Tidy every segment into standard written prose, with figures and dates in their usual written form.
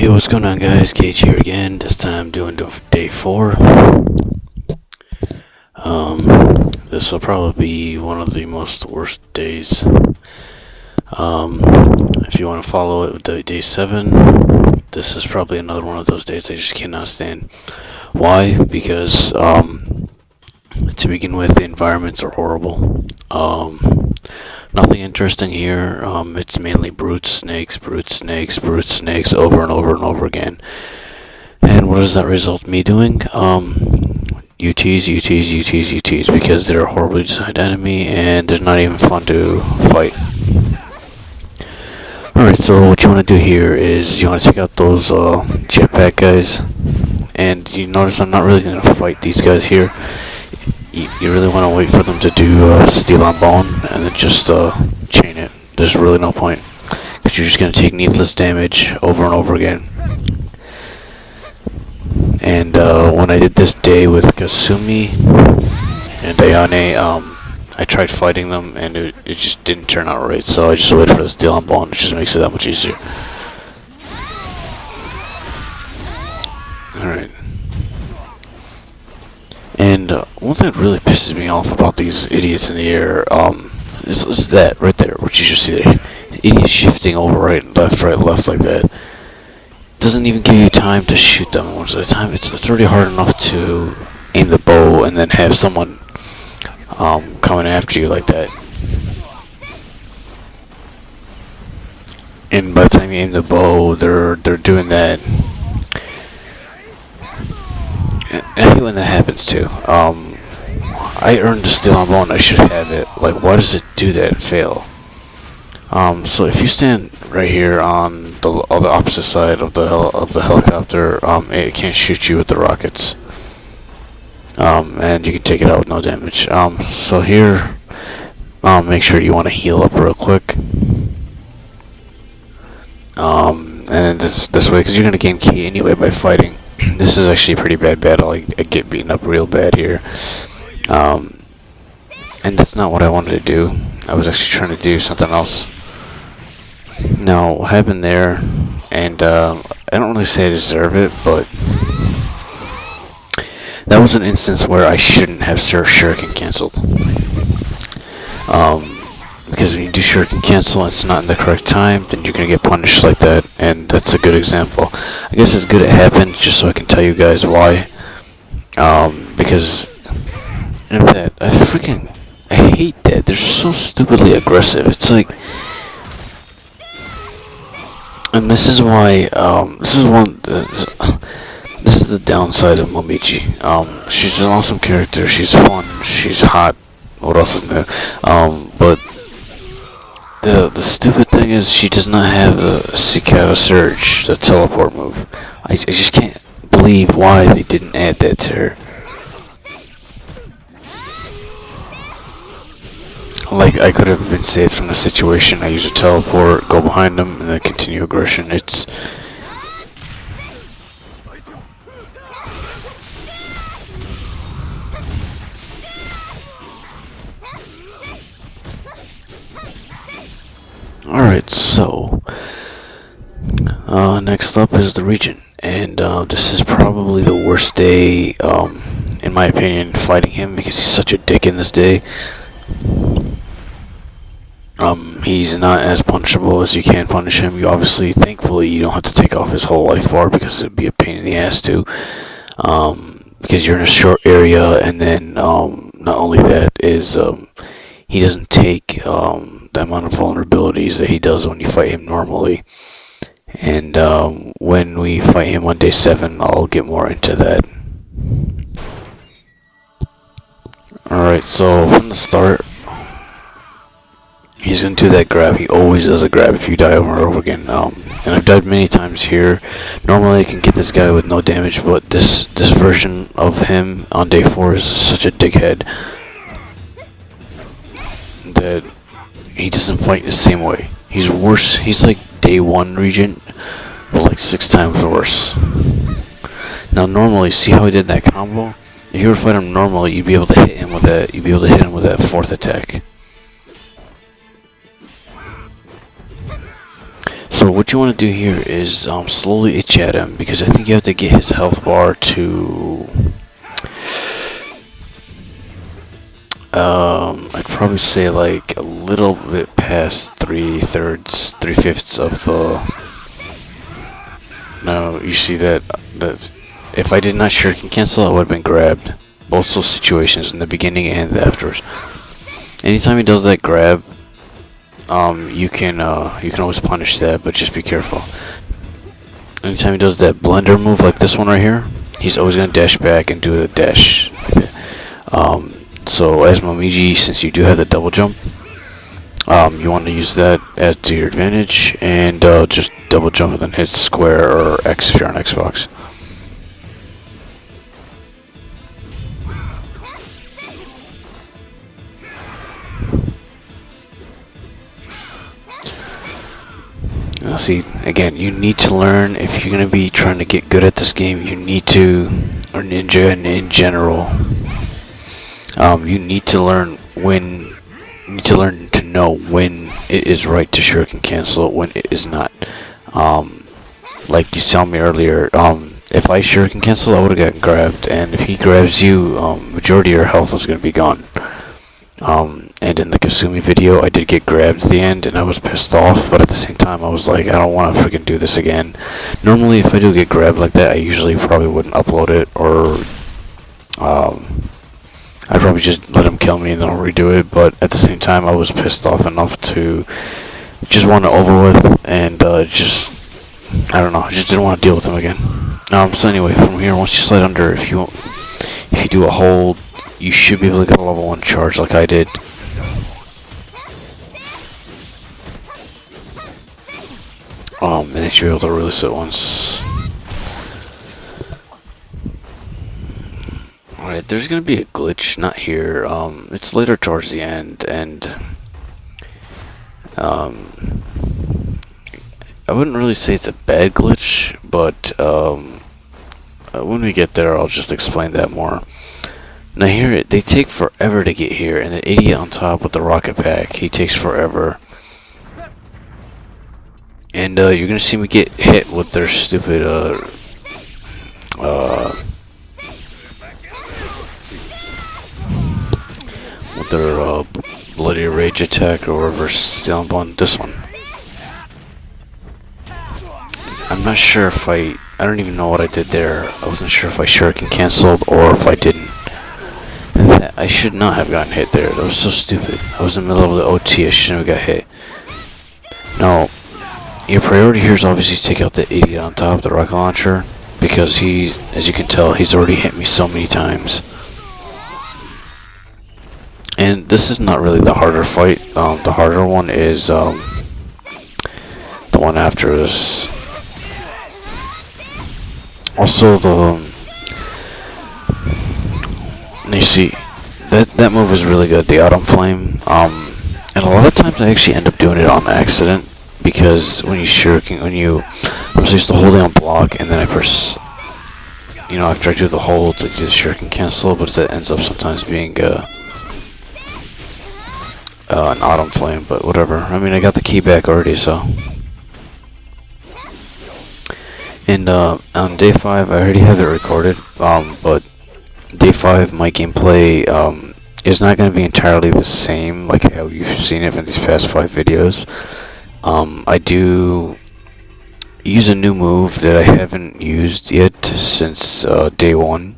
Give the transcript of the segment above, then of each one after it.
Hey, what's going on, guys? Cage here again. This time doing day 4. This will probably be one of the most worst days. If you want to follow it with day 7, this is probably another one of those days I just cannot stand. Why? Because, to begin with, the environments are horrible. Nothing interesting here. It's mainly brute snakes, over and over and over again. And what does that result me doing? UTs, because they're a horribly designed enemy, and they're not even fun to fight. Alright, so what you want to do here is you want to take out those jetpack guys, and you notice I'm not really going to fight these guys here. You really want to wait for them to do Steel on Bone, and then just chain it. There's really no point, because you're just going to take needless damage over and over again. And when I did this day with Kasumi and Ayane, I tried fighting them, and it just didn't turn out right, so I just waited for the Steel on Bone, which just makes it that much easier. Alright. And one thing that really pisses me off about these idiots in the air is that right there, what you just see there. Idiots shifting over right, left like that. Doesn't even give you time to shoot them once at a time. It's already hard enough to aim the bow and then have someone coming after you like that. And by the time you aim the bow, they're doing that. I hate when that happens too. I earned the Steel on Bone. I should have it. Like, why does it do that and fail? So if you stand right here on the opposite side of the helicopter, it can't shoot you with the rockets. And you can take it out with no damage. So here, make sure you want to heal up real quick. And this way, because you're gonna gain ki anyway by fighting. This is actually a pretty bad battle. I get beaten up real bad here. And that's not what I wanted to do. I was actually trying to do something else. Now, what happened there, and I don't really say I deserve it, but that was an instance where I shouldn't have Shuriken canceled. Because when you do Shuriken cancel and it's not in the correct time, then you're going to get punished like that, and that's a good example. I guess it's good it happened, just so I can tell you guys why. Because of that, I hate that. They're so stupidly aggressive. It's like, and this is why, this is the downside of Momiji. She's an awesome character, she's fun, she's hot, what else is new? But the stupid thing is she does not have the Cicada Surge, the teleport move. I just can't believe why they didn't add that to her. Like, I could have been saved from the situation. I use a teleport, go behind them, and then continue aggression. It's... Alright, so... next up is the region. And this is probably the worst day, in my opinion, fighting him, because he's such a dick in this day. He's not as punishable as you can punish him. You obviously, thankfully, you don't have to take off his whole life bar, because it'd be a pain in the ass too. Because you're in a short area, and then, not only that, is, he doesn't take, the amount of vulnerabilities that he does when you fight him normally. And, when we fight him on day 7, I'll get more into that. Alright, so from the start, he's gonna do that grab. He always does a grab if you die over and over again. And I've died many times here. Normally I can get this guy with no damage, but this version of him on day 4 is such a dickhead that he doesn't fight the same way. He's worse. He's like day 1 Regent, but like 6 times worse. Now normally, see how I did that combo? If you were to fight him normally, you'd be able to hit him with that. You'd be able to hit him with that 4th attack. So So what you want to do here is slowly itch at him, because I think you have to get his health bar to I'd probably say like a little bit past 3/5 of the. No, you see that if I did not shuriken cancel, I would have been grabbed. Both those situations, in the beginning and afterwards. Anytime he does that grab, you can always punish that, but just be careful. Anytime he does that blender move like this one right here, he's always gonna dash back and do the dash. Like that. So as Momiji, since you do have the double jump, you want to use that to your advantage, and just double jump and then hit square or X if you're on Xbox. Now see, again, you need to learn, if you're going to be trying to get good at this game, you need to, or ninja in general, you need to learn to know when it is right to shuriken cancel it, when it is not. Like you saw me earlier, if I shuriken cancel, I would have gotten grabbed, and if he grabs you, majority of your health is going to be gone. And in the Kasumi video, I did get grabbed at the end, and I was pissed off, but at the same time, I was like, I don't want to freaking do this again. Normally, if I do get grabbed like that, I usually probably wouldn't upload it, or I'd probably just let him kill me and then I'll redo it, but at the same time, I was pissed off enough to just want to over with, and I don't know, I just didn't want to deal with him again. So anyway, from here, once you slide under, if you do a hold, you should be able to get a level 1 charge like I did. And then you should be able to release it once. Alright, there's gonna be a glitch, not here, it's later towards the end, and I wouldn't really say it's a bad glitch, but when we get there, I'll just explain that more. Now here, they take forever to get here, and the idiot on top with the rocket pack, he takes forever. And you're gonna see me get hit with their stupid with their bloody rage attack or reverse stealing bond. This one, I'm not sure if I don't even know what I did there. I wasn't sure if I shuriken canceled or if I didn't. I should not have gotten hit there. That was so stupid. I was in the middle of the OT. I shouldn't have got hit. No, your priority here is obviously to take out the idiot on top of the rocket launcher, because he, as you can tell, he's already hit me so many times. And this is not really the harder fight. The harder one is the one after this. Also, and you see, that move is really good, the Autumn Flame. And a lot of times I actually end up doing it on accident, because when you shuriken, I'm supposed to hold down block, and then I press, after I do the hold, I do the shuriken cancel, but that ends up sometimes being an Autumn Flame, but whatever. I mean, I got the key back already, so. And on day 5, I already have it recorded, but day 5, my gameplay is not going to be entirely the same like how you've seen it in these past 5 videos. I do use a new move that I haven't used yet since day 1.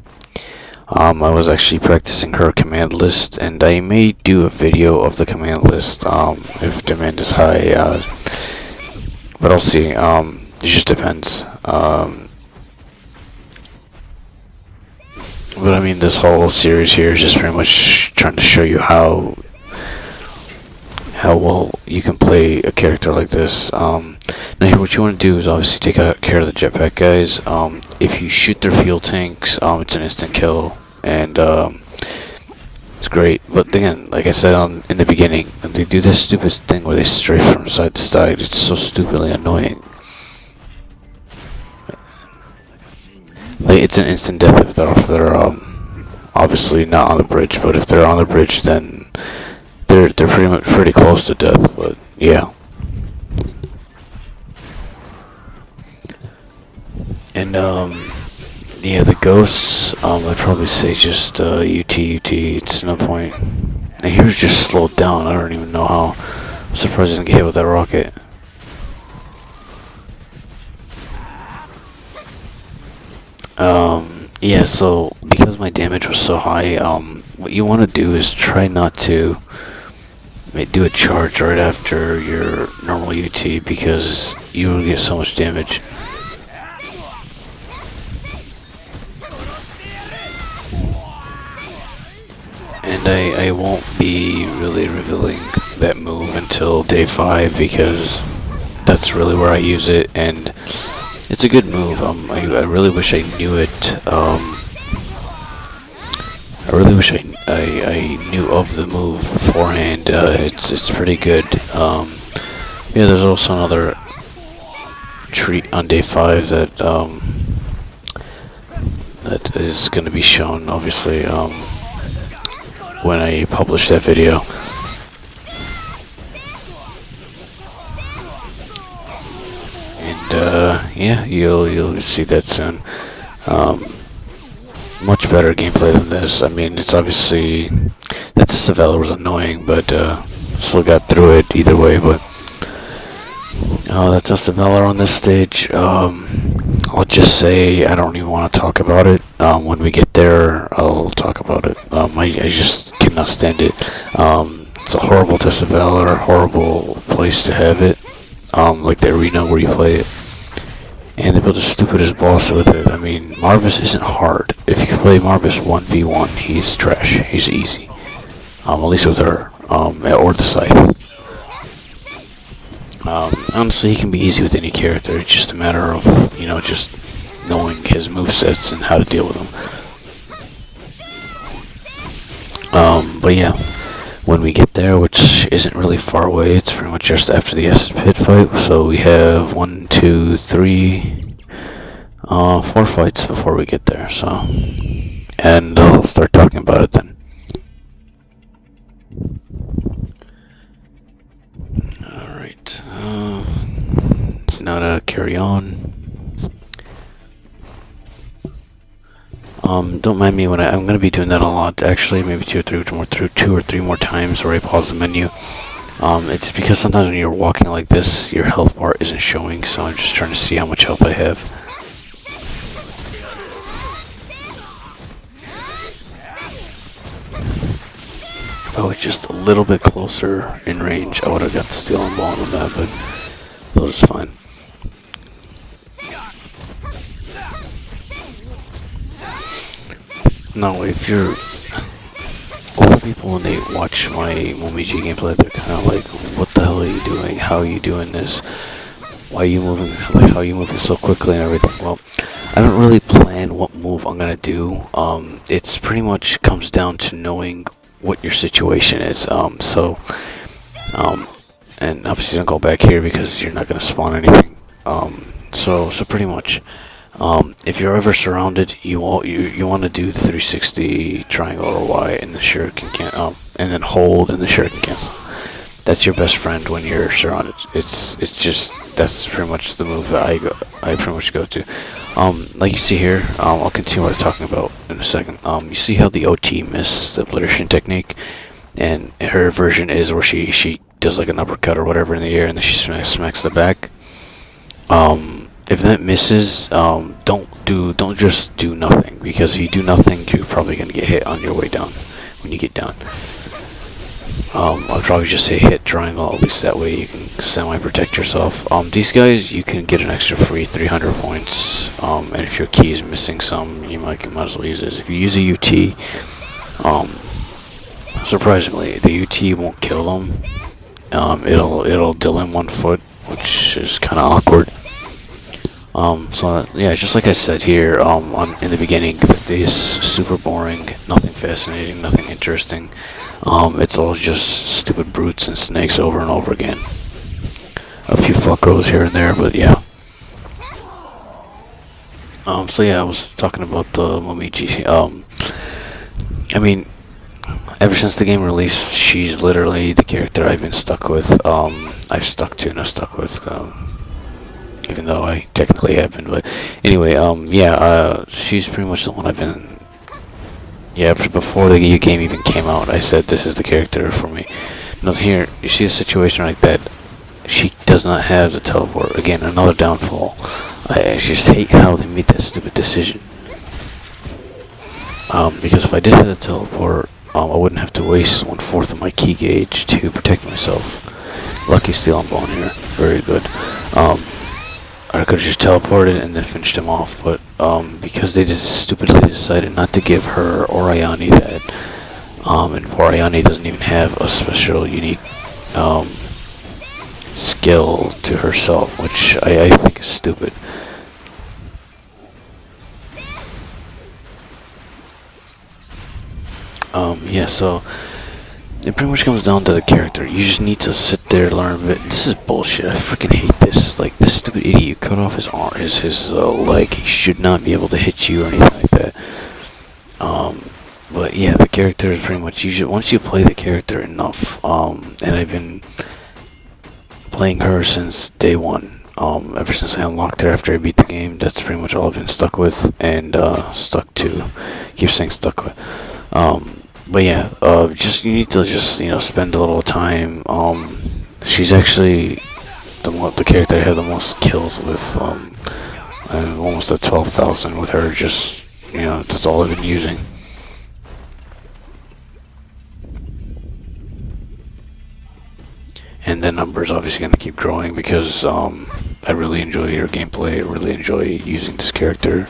I was actually practicing her command list, and I may do a video of the command list if demand is high, but I'll see. It just depends. But I mean, this whole series here is just pretty much trying to show you how well you can play a character like this. Now here, what you want to do is obviously take care of the jetpack guys. If you shoot their fuel tanks, it's an instant kill, and it's great. But again, like I said in the beginning, they do this stupid thing where they strafe from side to side. It's so stupidly annoying. Like, it's an instant death if they're obviously not on the bridge, but if they're on the bridge, then they're pretty close to death. But yeah. And yeah, the ghosts, I'd probably say just UT. It's no point. And he was just slowed down. I don't even know how. I'm surprised he didn't get hit with that rocket. Yeah, so because my damage was so high, what you want to do is try not to do a charge right after your normal UT because you will get so much damage. And I won't be really revealing that move until day 5 because that's really where I use it, and it's a good move. I really wish I knew it. I really wish I knew of the move beforehand. It's pretty good. Yeah, there's also another treat on day 5 that that is going to be shown, obviously, when I publish that video. And yeah, you'll see that soon. Much better gameplay than this. I mean, it's obviously that Savella was annoying, but still got through it either way. But that's Savella on this stage. I'll just say I don't even want to talk about it. When we get there, I'll talk about it. I just cannot stand it. It's a horrible test of valor, a horrible place to have it. Like the arena where you play it. And they built the stupidest boss with it. I mean, Marvis isn't hard. If you play Marvis 1v1, he's trash. He's easy. At least with her. Or the Scythe. Honestly, he can be easy with any character. It's just a matter of, just knowing his movesets and how to deal with them. But yeah, when we get there, which isn't really far away, it's pretty much just after the Acid Pit fight. So we have 1, 2, 3, 4 fights before we get there. So, and I'll start talking about it then. Alright, now to carry on. Don't mind me when I'm gonna be doing that a lot. Actually, maybe two or three more times where I pause the menu. It's because sometimes when you're walking like this, your health bar isn't showing. So I'm just trying to see how much health I have. If I was just a little bit closer in range, I would have got the steel and ball on that, but that was fine. No, if you're... Older people, when they watch my Momiji gameplay, they're kind of like, what the hell are you doing? How are you doing this? Why are you moving? Like, how are you moving so quickly and everything? Well, I don't really plan what move I'm gonna do. It's pretty much comes down to knowing what your situation is. And obviously don't go back here because you're not gonna spawn anything. So pretty much. If you're ever surrounded, you want to do the 360 triangle or Y and the shuriken can and then hold and the shuriken cancel. That's your best friend when you're surrounded. It's just that's pretty much the move that I pretty much go to. Like you see here, I'll continue what I'm talking about in a second. You see how the OT missed the obliteration technique, and her version is where she does like an uppercut or whatever in the air and then she smacks the back. If that misses, don't just do nothing, because if you do nothing, you're probably gonna get hit on your way down when you get down. I'll probably just say hit triangle, at least that way you can semi-protect yourself. These guys, you can get an extra free 300 points, and if your key is missing some, you might as well use this. If you use a UT, surprisingly, the UT won't kill them. It'll deal in 1 foot, which is kind of awkward. So yeah, just like I said here, in the beginning, the day is super boring, nothing fascinating, nothing interesting. It's all just stupid brutes and snakes over and over again. A few fuckos here and there, but yeah. So yeah, I was talking about the Momiji. I mean, ever since the game released, she's literally the character I've been stuck with. I've stuck to and I've stuck with. even though I technically have been. But anyway, yeah, she's pretty much the one I've been. Yeah, before the game even came out, I said this is the character for me. Now here, you see a situation like that. She does not have the teleport. Again, another downfall. I just hate how they made that stupid decision. Because if I did have the teleport, I wouldn't have to waste 1/4 of my key gauge to protect myself. Lucky steal on bone here. Very good. I could have just teleported and then finished him off, but because they just stupidly decided not to give her Oriani that, and Oriani doesn't even have a special unique skill to herself, which I think is stupid. Yeah, so it pretty much comes down to the character. You just need to sit there, learn a bit. This is bullshit. I freaking hate this. Like, this stupid idiot cut off his arm, his leg. He should not be able to hit you or anything like that. But yeah, the character is pretty much, once you play the character enough, and I've been playing her since day one. Ever since I unlocked her after I beat the game, that's pretty much all I've been stuck with, and stuck to. Keep saying stuck with. But yeah, just you need to just spend a little time. She's actually the character I have the most kills with. Almost at 12,000 with her. Just that's all I've been using. And the numbers obviously gonna keep growing because I really enjoy her gameplay. I really enjoy using this character.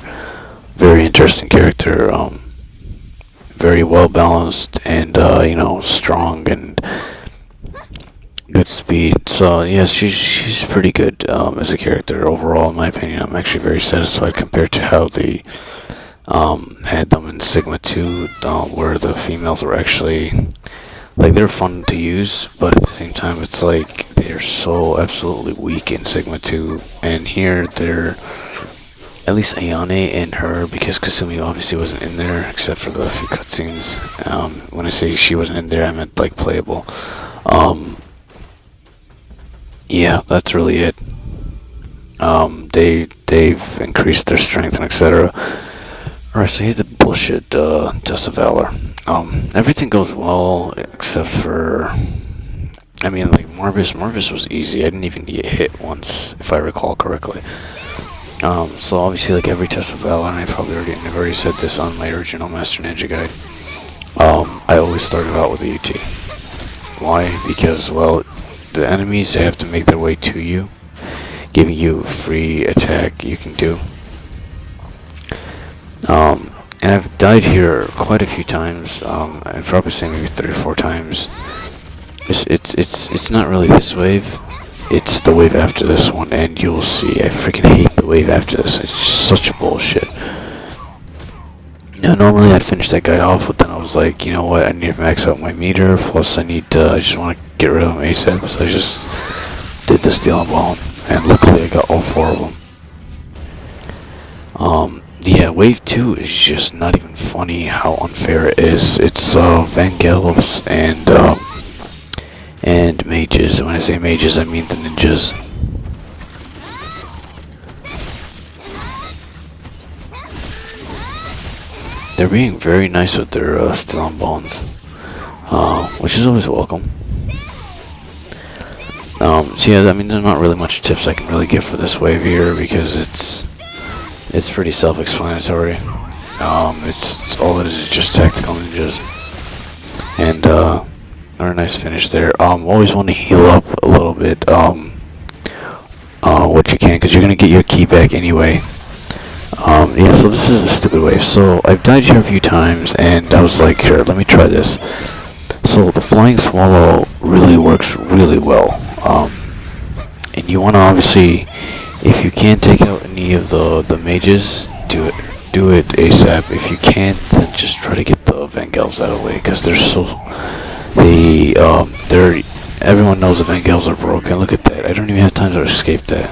Very interesting character. Very well balanced and strong and good speed. So yeah, she's pretty good as a character overall. In my opinion, I'm actually very satisfied compared to how they had them in Sigma 2, where the females were actually they're fun to use, but at the same time it's like they're so absolutely weak in Sigma 2, and here they're at least Ayane and her, because Kasumi obviously wasn't in there except for the few cutscenes. When I say she wasn't in there, I meant like playable. Yeah, that's really it. They've increased their strength and etc. Alright, so here's the bullshit test of valor. Everything goes well except for, I mean, like Morbus was easy. I didn't even get hit once, if I recall correctly. So obviously, like every test of valor, and I've already said this on my original Master Ninja guide. I always started out with a UT. Why? Because, well, the enemies, they have to make their way to you, giving you free attack you can do. And I've died here quite a few times. I'd probably say maybe 3 or 4 times. It's not really this wave. It's the wave after this one, and you'll see. I freaking hate the wave after this. It's such bullshit. Normally I'd finish that guy off, but then I was like, you know what? I need to max out my meter. Plus, I just want to get rid of him ASAP. So I just did the steal and bone, and luckily I got all 4 of them. Yeah, wave 2 is just not even funny how unfair it is. It's Vangelves and mages. When I say mages, I mean the ninjas. They're being very nice with their steal on bones, which is always welcome. So yeah, I mean, there's not really much tips I can really give for this wave here because it's pretty self-explanatory. It's all it is just tactical ninjas, and a nice finish there. Always want to heal up a little bit, what you can, because you're gonna get your key back anyway. Yeah, so this is a stupid wave. So I've died here a few times, and I was like, here, let me try this. So the flying swallow really works really well. And you want to obviously, if you can't take out any of the mages, do it ASAP. If you can't, then just try to get the Vangelves out of the way, because they're so everyone knows the Vangelves are broken. Look at that. I don't even have time to escape that.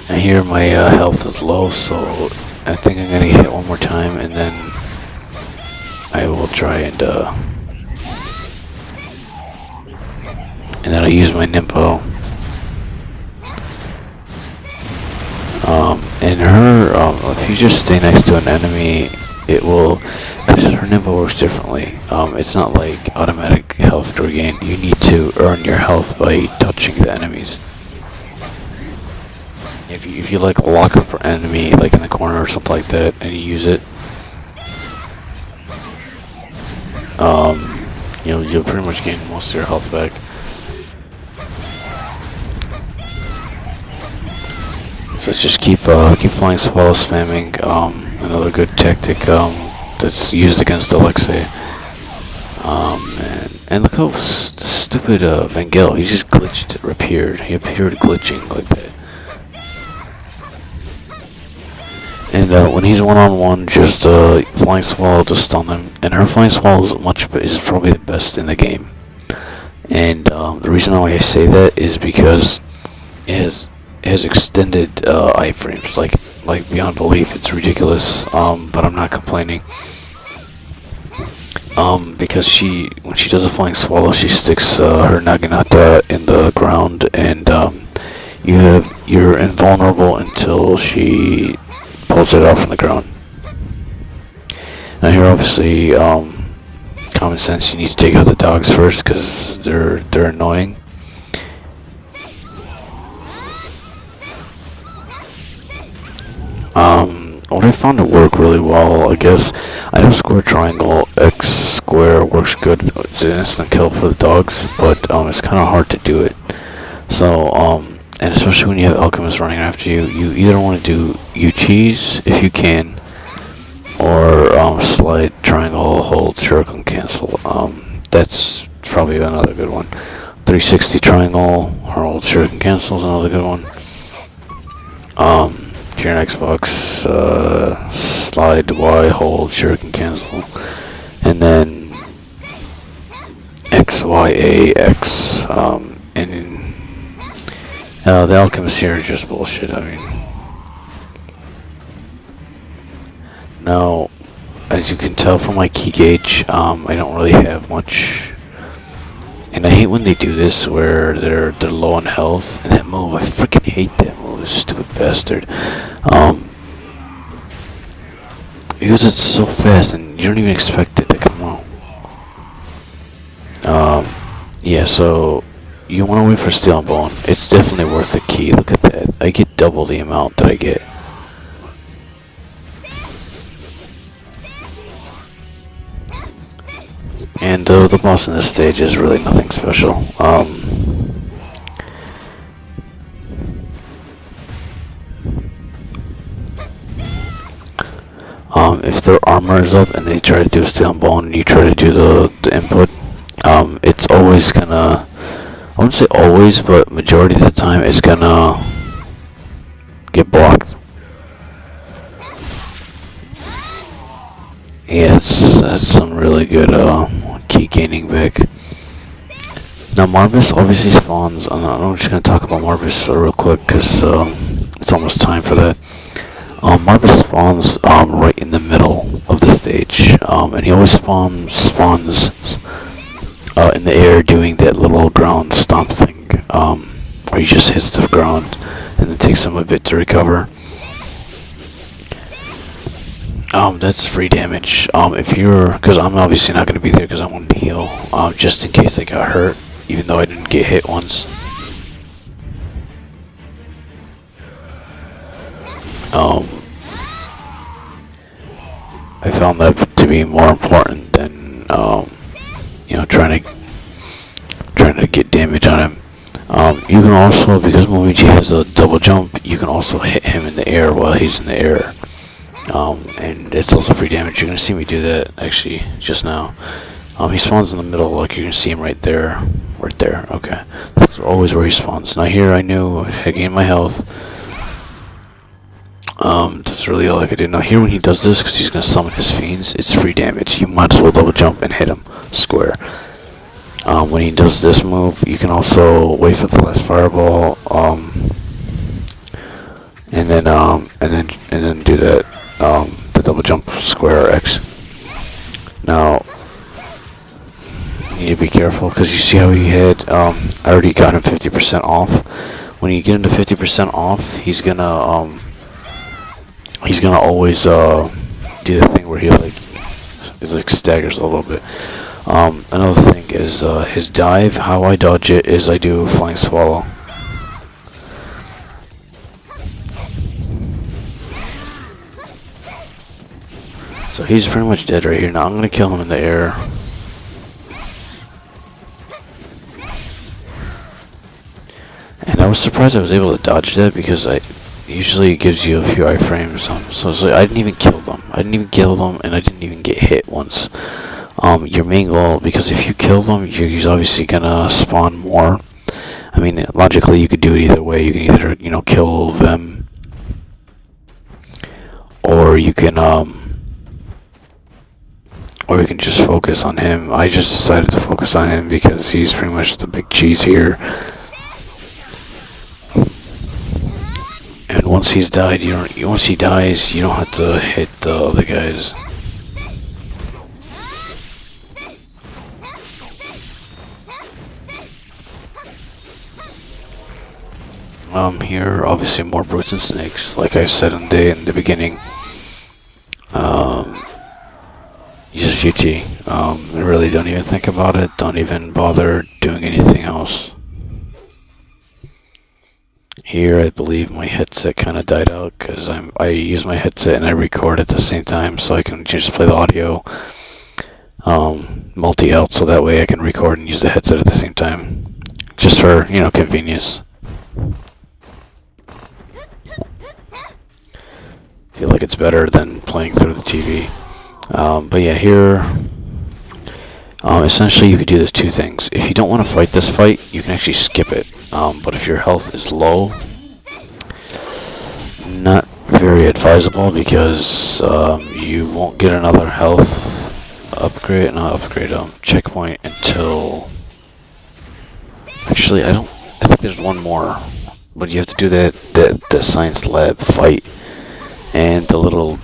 And here my health is low, so I think I'm gonna get hit one more time, and then I will try and and then I use my Nimpo. And her, if you just stay next to an enemy, it will, because her Nimpo works differently. It's not like automatic health regain. You need to earn your health by touching the enemies. If you like lock up an enemy like in the corner or something like that, and you use it, you'll pretty much gain most of your health back. So let's just keep flying swallow spamming. Another good tactic that's used against Alexei. And look how stupid Vangel. He just glitched, appeared. He appeared glitching like that. And when he's one-on-one, just flying swallow to stun him. And her flying swallow is probably the best in the game. And the reason why I say that is because it has extended iframes like beyond belief. It's ridiculous. But I'm not complaining. Because when she does a flying swallow, she sticks her Naginata in the ground, and you're invulnerable until she pulls it out from the ground. Now here, obviously, common sense. You need to take out the dogs first because they're annoying. What I found to work really well, I guess, I know square triangle, X square works good. It's an instant kill for the dogs, but it's kind of hard to do it. So, and especially when you have alchemists running after you, you either want to do U-cheese if you can, or slide triangle, hold, shuriken, cancel. That's probably another good one. 360 triangle, hold, shuriken, cancel is another good one. If you're an Xbox, slide Y, hold, shuriken, cancel, and then X, Y, A, X, and the alchemists here are just bullshit. I mean, now, as you can tell from my key gauge, I don't really have much. And I hate when they do this where they're low on health. And that move, I freaking hate that move, stupid bastard. Because it's so fast and you don't even expect it to come out. Yeah, so you want to wait for Steel and Bone. It's definitely worth the key. Look at that. I get double the amount that I get. And the boss in this stage is really nothing special. If their armor is up and they try to do a Steel and Bone and you try to do the input, it's always gonna, I wouldn't say always, but majority of the time it's gonna get blocked. Yeah, that's some really good key gaining back. Now Marbus obviously spawns, I'm just going to talk about Marbus real quick because it's almost time for that. Marbus spawns right in the middle of the stage, and he always spawns in the air doing that little ground stomp thing, where he just hits the ground and then takes him a bit to recover. That's free damage. Because I'm obviously not going to be there because I wanted to heal, just in case I got hurt, even though I didn't get hit once. I found that to be more important than, trying to get damage on him. You can also, because Momiji has a double jump, you can also hit him in the air while he's in the air. And it's also free damage. You're gonna see me do that actually just now. He spawns in the middle, like you're gonna see him right there. Okay, that's always where he spawns. Now here, I knew I gained my health. That's really all I could do. Now here, when he does this, because he's gonna summon his fiends, it's free damage. You might as well double jump and hit him square. When he does this move, you can also wait for the last fireball. And then do that. The double jump square or X. Now, need to be careful because you see how he had. I already got him 50% off. When you get him to 50% off, he's gonna always do the thing where he like staggers a little bit. Another thing is his dive. How I dodge it is I do flying swallow. So he's pretty much dead right here. Now I'm gonna kill him in the air. And I was surprised I was able to dodge that because usually it gives you a few iframes. So it's like I didn't even kill them. And I didn't even get hit once. Your main goal, because if you kill them, you're obviously gonna spawn more. I mean, logically you could do it either way. You can either kill them, or you can just focus on him. I just decided to focus on him because he's pretty much the big cheese here. And once he's died, once he dies, you don't have to hit the other guys. Here, obviously more brutes and snakes. Like I said in the beginning, you just UT. Really don't even think about it. Don't even bother doing anything else. Here, I believe my headset kind of died out because I use my headset and I record at the same time, so I can just play the audio multi-out, so that way I can record and use the headset at the same time, just for convenience. Feel like it's better than playing through the TV. But yeah, here, essentially you could do this two things. If you don't want to fight this fight, you can actually skip it. But if your health is low, not very advisable because you won't get another health checkpoint until. Actually, I think there's one more, but you have to do the science lab fight and the little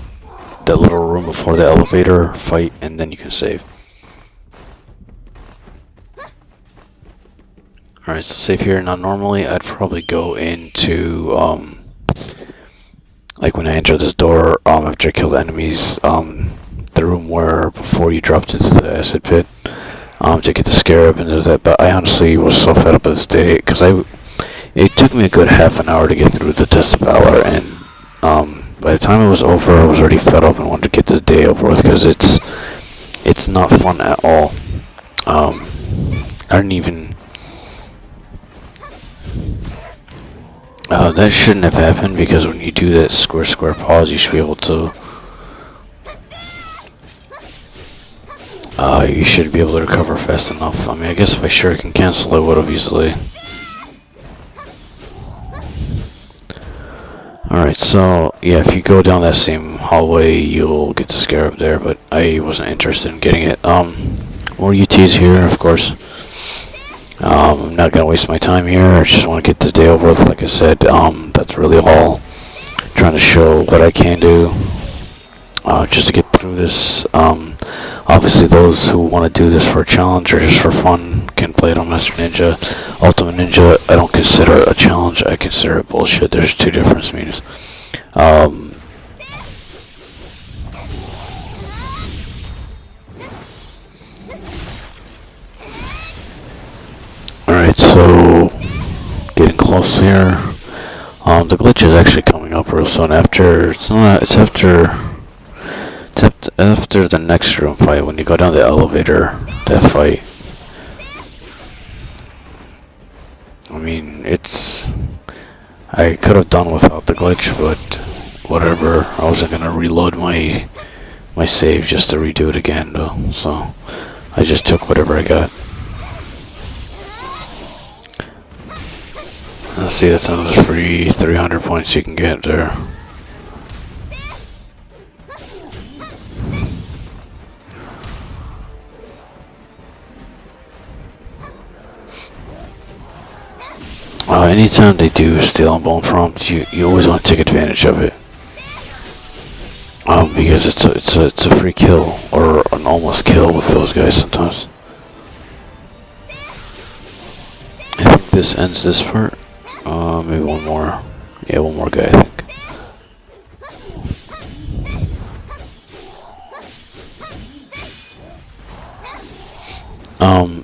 room before the elevator fight, and then you can save. Alright, so save here. Now normally I'd probably go into like when I enter this door, after I kill the enemies, the room where before you dropped into the acid pit, to get the scarab into that. But I honestly was so fed up with this day because it took me a good half an hour to get through the test of valor, and by the time it was over, I was already fed up and wanted to get the day over with because it's not fun at all. I didn't even. That shouldn't have happened because when you do that square pause, you should be able to. You should be able to recover fast enough. I mean, I guess if I sure can cancel, I would have easily. Alright, so yeah, if you go down that same hallway, you'll get the scarab there, but I wasn't interested in getting it. More UTs here, of course. I'm not gonna waste my time here. I just want to get this day over with. Like I said, that's really all. Trying to show what I can do, just to get through this. Obviously, those who want to do this for a challenge or just for fun can play it on Master Ninja. Ultimate Ninja, I don't consider it a challenge. I consider it bullshit. There's two different meanings. Alright, so getting close here. The glitch is actually coming up real soon. After the next room fight, when you go down the elevator, that fight. I mean, I could have done without the glitch, but whatever. I wasn't gonna reload my save just to redo it again, though. So I just took whatever I got. Let's see, that's another free 300 points you can get there. Anytime they do Steel and Bone prompt, you always want to take advantage of it. Because it's a free kill or an almost kill with those guys sometimes. this ends this part. Maybe one more. Yeah, one more guy, I think.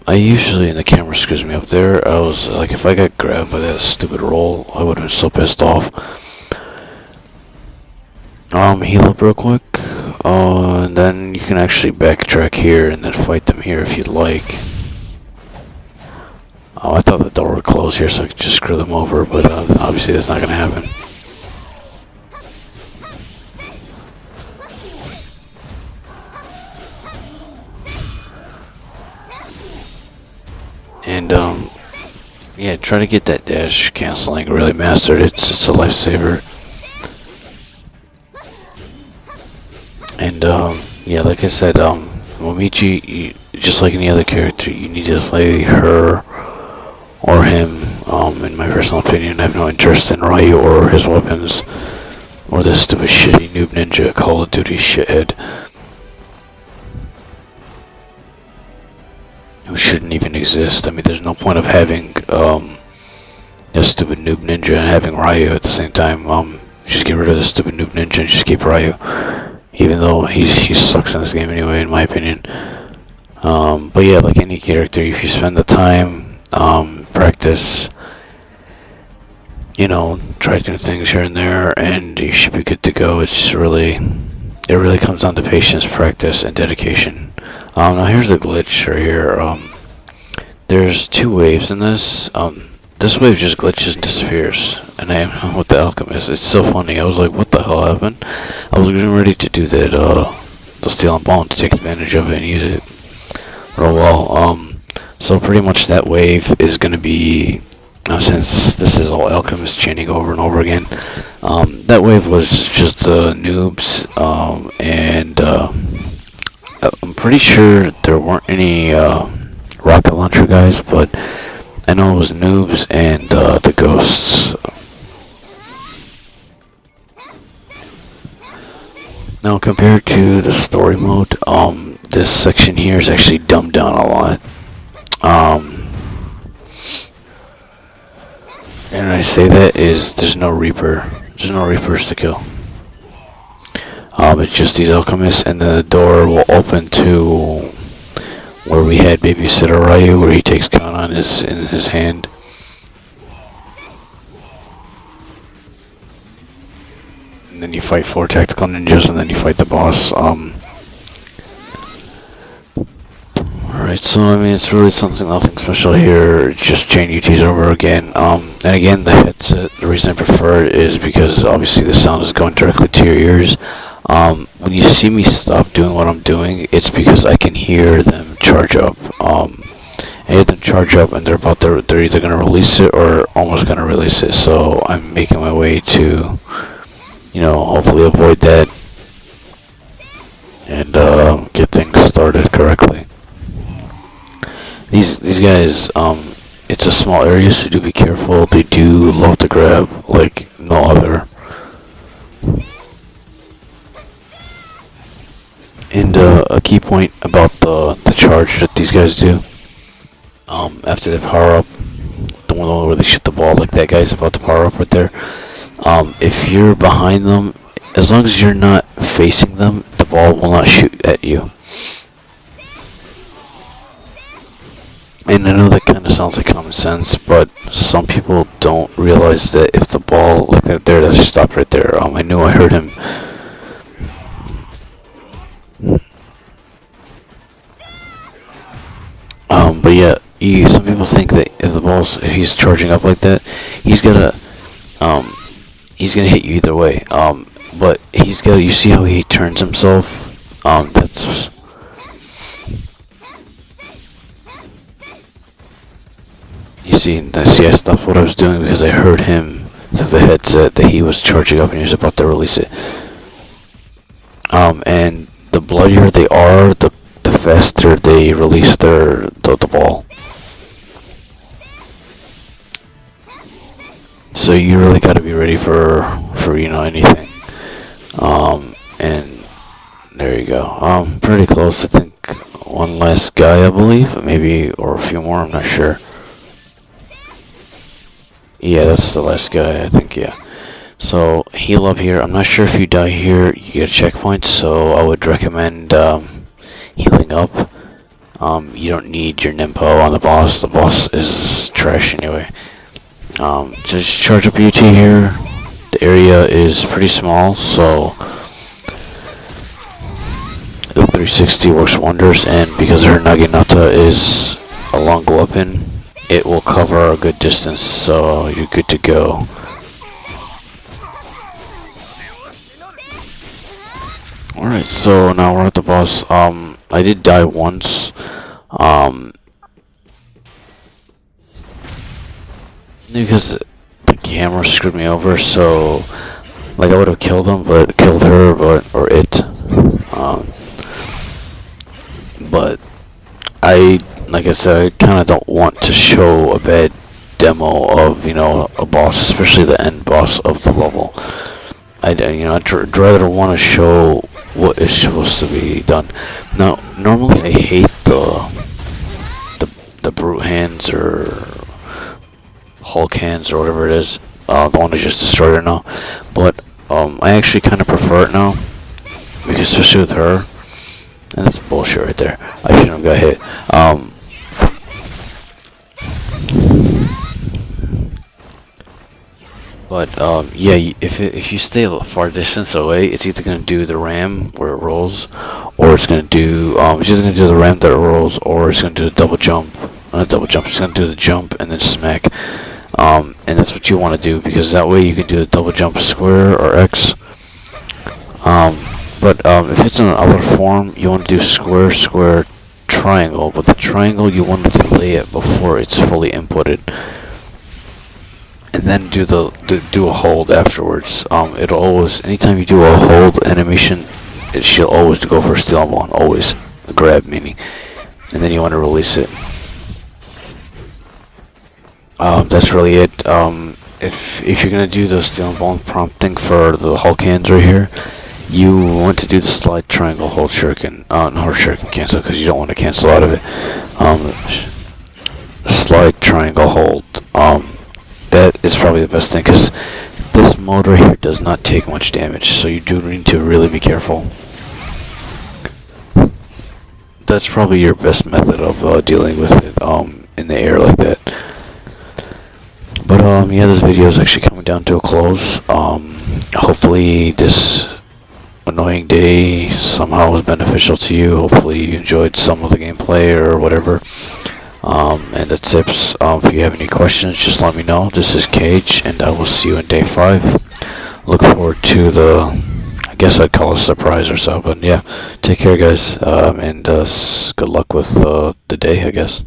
I usually, and the camera screws me up there, I was like, if I got grabbed by that stupid roll, I would have been so pissed off. Heal up real quick, and then you can actually backtrack here and then fight them here if you'd like. Oh, I thought the door would close here so I could just screw them over, but obviously that's not gonna happen. And yeah, try to get that dash canceling really mastered. It's a lifesaver. And yeah, like I said, Momiji, just like any other character, you need to play her or him. In my personal opinion, I have no interest in Ryu or his weapons or this stupid shitty noob ninja Call of Duty shithead who shouldn't even exist. I mean, there's no point of having this stupid noob ninja and having Ryu at the same time. Just get rid of the stupid noob ninja and just keep Ryu. Even though he sucks in this game anyway, in my opinion. But yeah, like any character, if you spend the time, practice, you know, try doing things here and there, and you should be good to go. It really comes down to patience, practice, and dedication. Now here's the glitch right here. There's two waves in this. This wave just glitches and disappears, and I am with the alchemist. It's so funny. I was like, what the hell happened? I was getting ready to do that, the steel and bone to take advantage of it and use it real well. So pretty much that wave is gonna be, since this is all alchemist chaining over and over again, that wave was just noobs, and I'm pretty sure there weren't any rocket launcher guys, but I know it was noobs and the ghosts. Now compared to the story mode, this section here is actually dumbed down a lot. And I say that is there's no Reaper. There's no Reapers to kill. It's just these alchemists, and then the door will open to where we had Babysitter Ryu, where he takes Kana in his hand. And then you fight 4 tactical ninjas, and then you fight the boss. Alright, so I mean, it's really nothing special here. It's just chain UTs over again. And again, the headset, the reason I prefer it is because obviously the sound is going directly to your ears. When you see me stop doing what I'm doing, it's because I can hear them charge up. I hear them charge up, and they're either gonna release it or almost gonna release it. So I'm making my way to, you know, hopefully avoid that and get things started correctly. These guys, it's a small area, so do be careful. They do love to grab like no other. And a key point about the charge that these guys do, after they power up, the one where they shoot the ball, like that guy's about to power up right there. If you're behind them, as long as you're not facing them, the ball will not shoot at you. And I know that kind of sounds like common sense, but some people don't realize that if the ball, like that there, that stopped right there. I knew I heard him. But yeah, some people think that if he's charging up like that, he's gonna hit you either way. But you see how he turns himself? That's, you see, I stopped what I was doing because I heard him through the headset that he was charging up and he was about to release it. And the bloodier they are, the faster they release the ball. So you really got to be ready for you know, anything. And there you go. Pretty close. I think one last guy, I believe, maybe, or a few more. I'm not sure. Yeah, that's the last guy, I think, yeah. So, heal up here. I'm not sure if you die here, you get a checkpoint, so I would recommend healing up. You don't need your Nimpo on the boss. The boss is trash anyway. Just charge up UT here. The area is pretty small, so the 360 works wonders, and because her Naginata is a long weapon, it will cover a good distance, so you're good to go. Alright, so now we're at the boss. I did die once. Because the camera screwed me over, so like I would have killed him, but killed her, or it. But like I said, I kind of don't want to show a bad demo of a boss, especially the end boss of the level. I'd rather want to show what is supposed to be done. Now, normally I hate the brute hands or Hulk hands or whatever it is, the one that just destroyed her now. But I actually kind of prefer it now, because especially with her, and that's bullshit right there. I shouldn't have got hit. Yeah, if you stay a far distance away, it's either gonna do the ram where it rolls, or it's gonna do it's either gonna do the ram that it rolls, or it's gonna do the double jump. Not double jump. It's gonna do the jump and then smack. And that's what you want to do, because that way you can do the double jump square or X. If it's in another form, you want to do square, square, triangle. But the triangle, you want to delay it before it's fully inputted, and then do a hold afterwards. It'll always, anytime you do a hold animation, she'll always go for steel ball, always a grab meaning, and then you want to release it. That's really it. If you're gonna do the steel and bone prompting for the Hulk hands right here, you want to do the slide triangle hold shuriken. No, shuriken cancel, because you don't want to cancel out of it. Slide triangle hold. That is probably the best thing, because this mode right here does not take much damage, so you do need to really be careful. That's probably your best method of dealing with it in the air like that. But yeah, this video is actually coming down to a close. Hopefully this annoying day somehow was beneficial to you. Hopefully you enjoyed some of the gameplay or whatever. And the tips. If you have any questions, just let me know. This is Cage, and I will see you in day 5. Look forward to I guess I'd call it a surprise or so. But yeah, take care, guys, and good luck with the day, I guess.